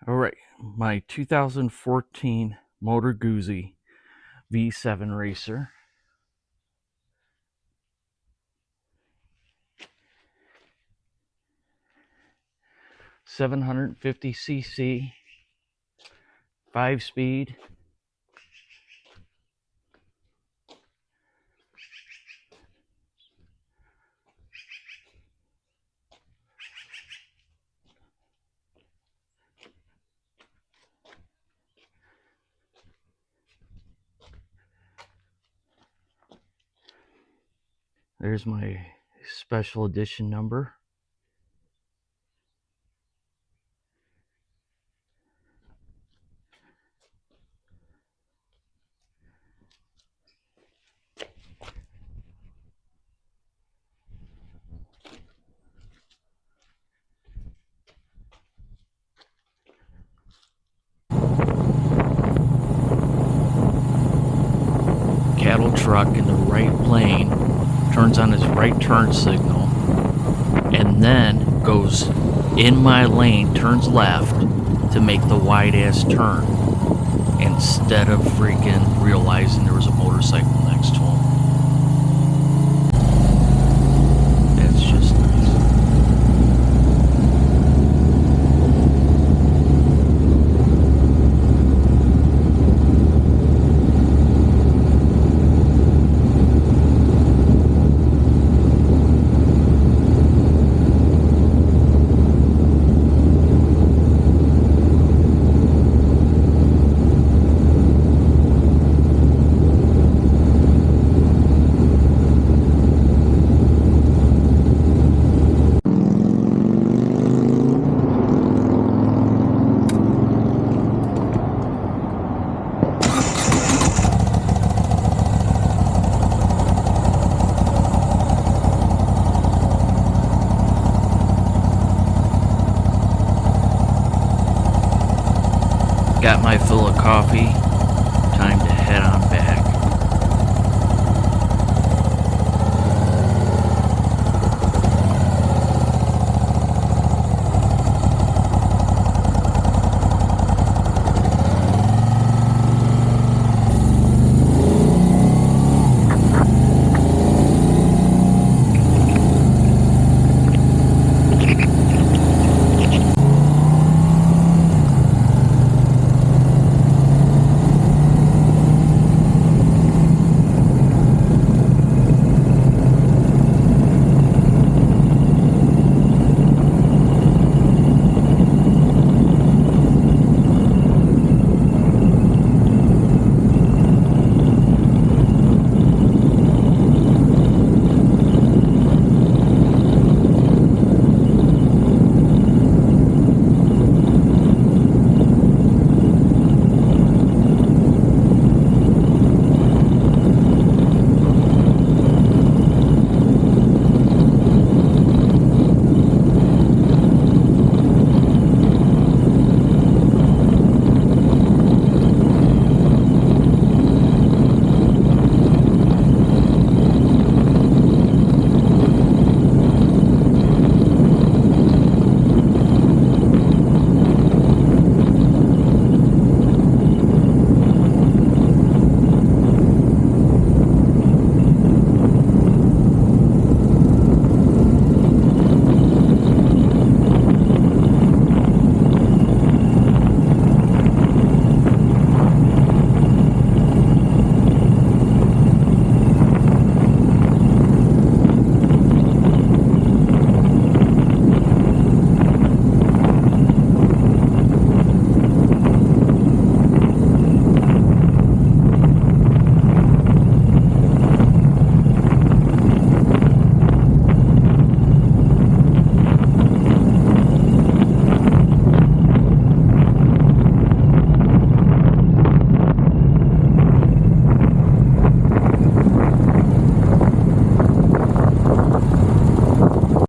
All right, my 2014 Motor Guzzi V7 Racer. $750cc, 5-speed. There's my special edition number. Cattle truck in the right lane turns on his right turn signal and then goes in my lane, turns left to make the wide ass turn instead of freaking realizing there was a motorcycle next to him. That's just nice. Got my fill of coffee. Time to head on